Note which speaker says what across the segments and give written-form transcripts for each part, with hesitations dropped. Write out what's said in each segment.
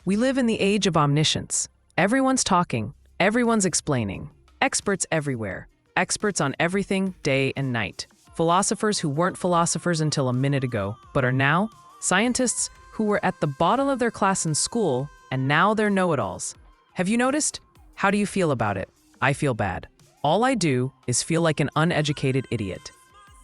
Speaker 1: We live in the age of omniscience. Everyone's talking, everyone's explaining. Experts everywhere, experts on everything, day and night. Philosophers who weren't philosophers until a minute ago, but are now. Scientists who were at the bottom of their class in school, and now they're know-it-alls. Have you noticed? How do you feel about it? I feel bad. All I do is feel like an uneducated idiot.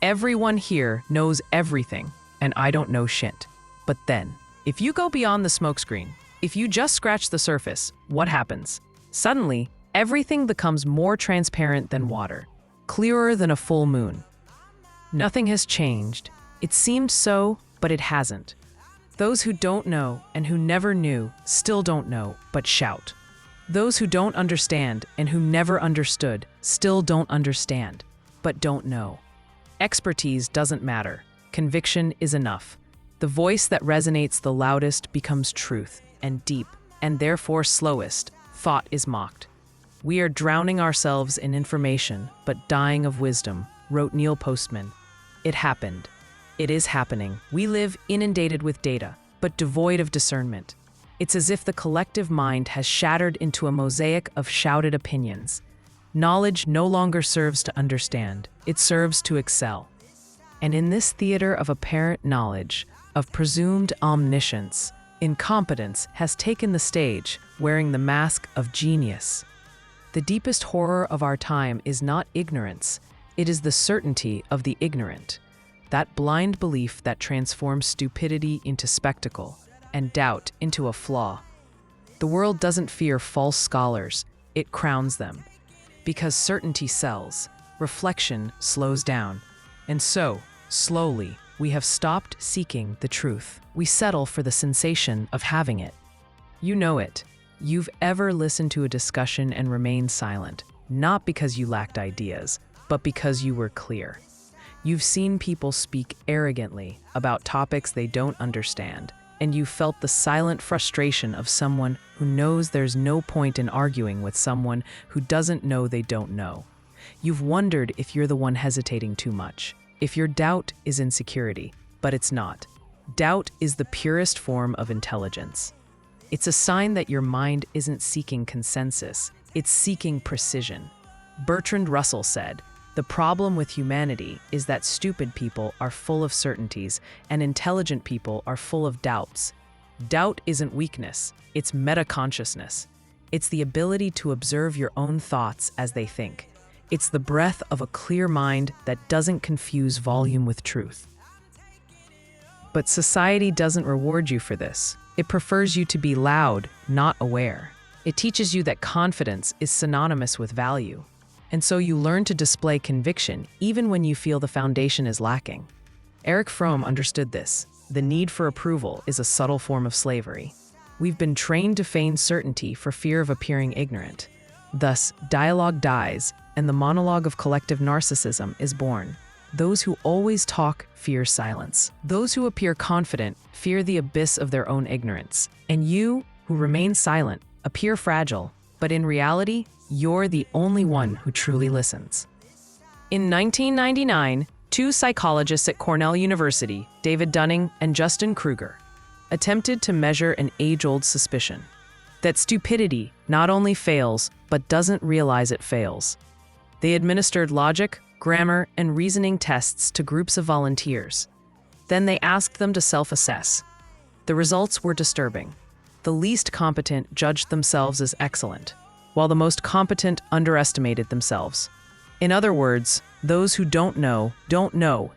Speaker 1: Everyone here knows everything, and I don't know shit. But then, if you go beyond the smokescreen, if you just scratch the surface, what happens? Suddenly, everything becomes more transparent than water, clearer than a full moon. Nothing has changed. It seemed so, but it hasn't. Those who don't know and who never knew still don't know, but shout. Those who don't understand and who never understood still don't understand, but don't know. Expertise doesn't matter. Conviction is enough. The voice that resonates the loudest becomes truth, and deep, and therefore slowest, thought is mocked. We are drowning ourselves in information, but dying of wisdom, wrote Neil Postman. It happened. It is happening. We live inundated with data, but devoid of discernment. It's as if the collective mind has shattered into a mosaic of shouted opinions. Knowledge no longer serves to understand, it serves to excel. And in this theater of apparent knowledge, of presumed omniscience, incompetence has taken the stage, wearing the mask of genius. The deepest horror of our time is not ignorance, it is the certainty of the ignorant. That blind belief that transforms stupidity into spectacle and doubt into a flaw. The world doesn't fear false scholars, it crowns them. Because certainty sells, reflection slows down, and so, slowly, we have stopped seeking the truth. We settle for the sensation of having it. You know it. You've ever listened to a discussion and remained silent, not because you lacked ideas, but because you were clear. You've seen people speak arrogantly about topics they don't understand, and you felt the silent frustration of someone who knows there's no point in arguing with someone who doesn't know they don't know. You've wondered if you're the one hesitating too much, if your doubt is insecurity, but it's not. Doubt is the purest form of intelligence. It's a sign that your mind isn't seeking consensus, it's seeking precision. Bertrand Russell said, "The problem with humanity is that stupid people are full of certainties and intelligent people are full of doubts." Doubt isn't weakness, it's metaconsciousness. It's the ability to observe your own thoughts as they think. It's the breath of a clear mind that doesn't confuse volume with truth. But society doesn't reward you for this. It prefers you to be loud, not aware. It teaches you that confidence is synonymous with value. And so you learn to display conviction even when you feel the foundation is lacking. Erich Fromm understood this. The need for approval is a subtle form of slavery. We've been trained to feign certainty for fear of appearing ignorant. Thus, dialogue dies, and the monologue of collective narcissism is born. Those who always talk fear silence. Those who appear confident fear the abyss of their own ignorance. And you, who remain silent, appear fragile, but in reality, you're the only one who truly listens. In 1999, two psychologists at Cornell University, David Dunning and Dunning-Kruger, attempted to measure an age-old suspicion that stupidity not only fails, but doesn't realize it fails. They administered logic, grammar, and reasoning tests to groups of volunteers. Then they asked them to self-assess. The results were disturbing. The least competent judged themselves as excellent, while the most competent underestimated themselves. In other words, those who don't know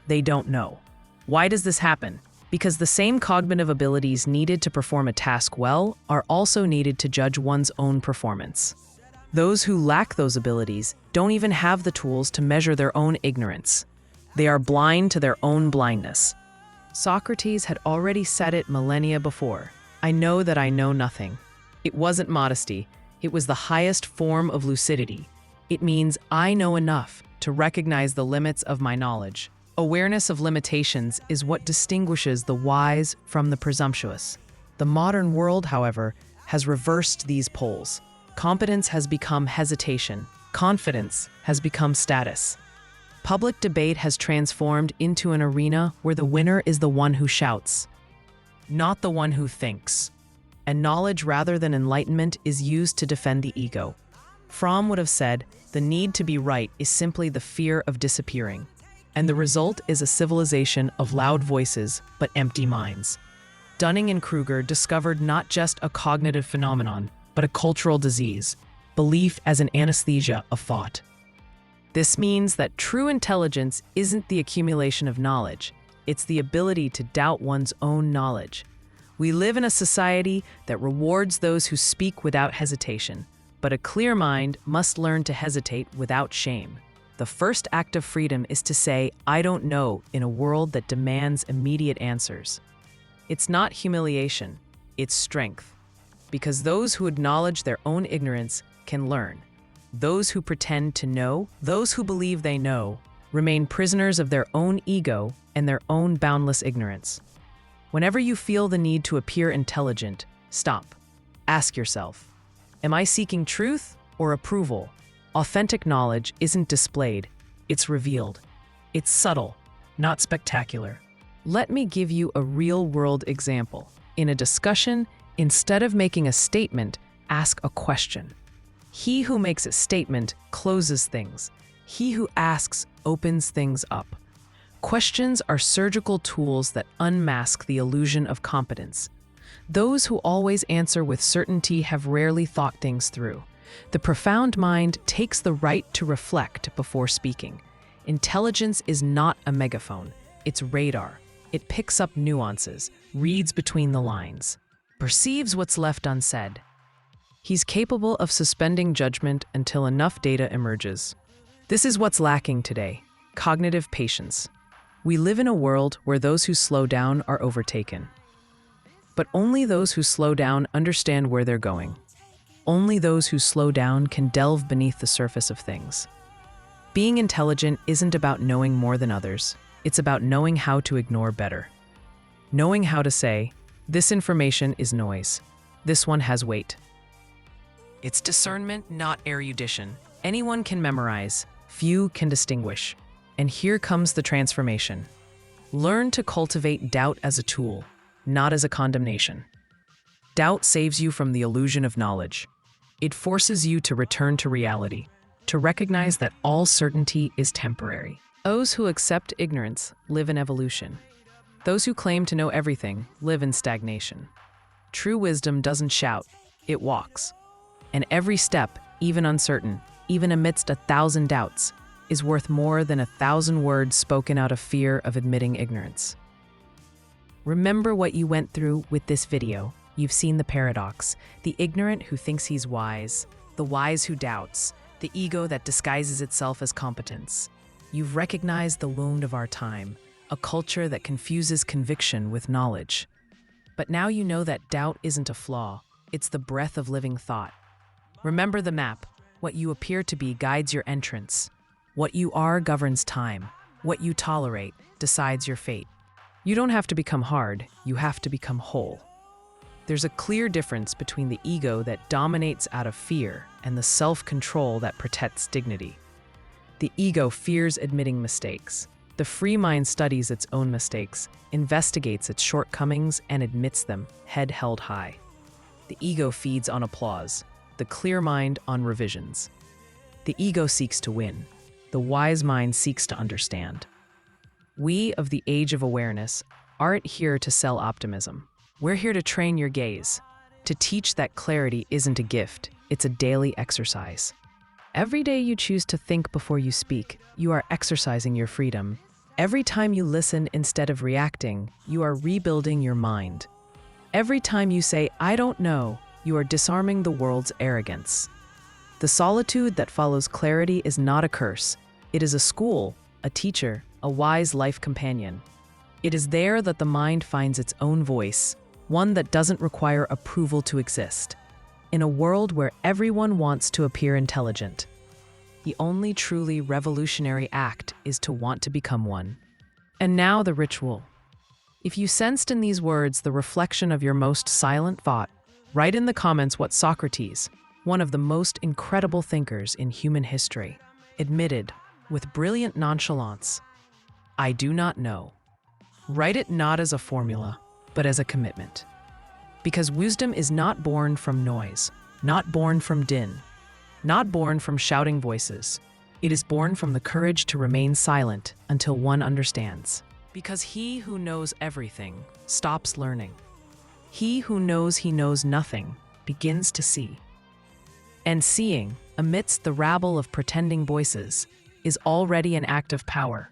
Speaker 1: they don't know. Why does this happen? Because the same cognitive abilities needed to perform a task well are also needed to judge one's own performance. Those who lack those abilities don't even have the tools to measure their own ignorance. They are blind to their own blindness. Socrates had already said it millennia before. I know that I know nothing. It wasn't modesty. It was the highest form of lucidity. It means I know enough to recognize the limits of my knowledge. Awareness of limitations is what distinguishes the wise from the presumptuous. The modern world, however, has reversed these poles. Competence has become hesitation. Confidence has become status. Public debate has transformed into an arena where the winner is the one who shouts, not the one who thinks. and knowledge rather than enlightenment is used to defend the ego. Fromm would have said, the need to be right is simply the fear of disappearing, and the result is a civilization of loud voices but empty minds. Dunning-Kruger discovered not just a cognitive phenomenon, but a cultural disease, belief as an anesthesia of thought. This means that true intelligence isn't the accumulation of knowledge, it's the ability to doubt one's own knowledge. We live in a society that rewards those who speak without hesitation, but a clear mind must learn to hesitate without shame. The first act of freedom is to say, I don't know, in a world that demands immediate answers. It's not humiliation, it's strength. Because those who acknowledge their own ignorance can learn. Those who pretend to know, those who believe they know, remain prisoners of their own ego and their own boundless ignorance. Whenever you feel the need to appear intelligent, stop. Ask yourself, am I seeking truth or approval? Authentic knowledge isn't displayed, it's revealed. It's subtle, not spectacular. Let me give you a real-world example. In a discussion, instead of making a statement, ask a question. He who makes a statement closes things. He who asks opens things up. Questions are surgical tools that unmask the illusion of competence. Those who always answer with certainty have rarely thought things through. The profound mind takes the right to reflect before speaking. Intelligence is not a megaphone, it's radar. It picks up nuances, reads between the lines, perceives what's left unsaid. He's capable of suspending judgment until enough data emerges. This is what's lacking today: cognitive patience. We live in a world where those who slow down are overtaken. But only those who slow down understand where they're going. Only those who slow down can delve beneath the surface of things. Being intelligent isn't about knowing more than others. It's about knowing how to ignore better. Knowing how to say, this information is noise. This one has weight. It's discernment, not erudition. Anyone can memorize, few can distinguish. And here comes the transformation. Learn to cultivate doubt as a tool, not as a condemnation. Doubt saves you from the illusion of knowledge. It forces you to return to reality, to recognize that all certainty is temporary. Those who accept ignorance live in evolution. Those who claim to know everything live in stagnation. True wisdom doesn't shout, it walks. And every step, even uncertain, even amidst 1,000 doubts, is worth more than 1,000 words spoken out of fear of admitting ignorance. Remember what you went through with this video. You've seen the paradox: the ignorant who thinks he's wise, the wise who doubts, the ego that disguises itself as competence. You've recognized the wound of our time, a culture that confuses conviction with knowledge. But now you know that doubt isn't a flaw, it's the breath of living thought. Remember the map. What you appear to be guides your entrance. What you are governs time. What you tolerate decides your fate. You don't have to become hard, you have to become whole. There's a clear difference between the ego that dominates out of fear and the self-control that protects dignity. The ego fears admitting mistakes. The free mind studies its own mistakes, investigates its shortcomings, and admits them, head held high. The ego feeds on applause, the clear mind on revisions. The ego seeks to win. The wise mind seeks to understand. We of the age of awareness aren't here to sell optimism. We're here to train your gaze, to teach that clarity isn't a gift, it's a daily exercise. Every day you choose to think before you speak, you are exercising your freedom. Every time you listen instead of reacting, you are rebuilding your mind. Every time you say, I don't know, you are disarming the world's arrogance. The solitude that follows clarity is not a curse. It is a school, a teacher, a wise life companion. It is there that the mind finds its own voice, one that doesn't require approval to exist. In a world where everyone wants to appear intelligent, the only truly revolutionary act is to want to become one. And now the ritual. If you sensed in these words the reflection of your most silent thought, write in the comments what Socrates, one of the most incredible thinkers in human history, admitted with brilliant nonchalance: I do not know. Write it not as a formula, but as a commitment. Because wisdom is not born from noise, not born from din, not born from shouting voices. It is born from the courage to remain silent until one understands. Because he who knows everything stops learning. He who knows he knows nothing begins to see. And seeing, amidst the rabble of pretending voices, is already an act of power.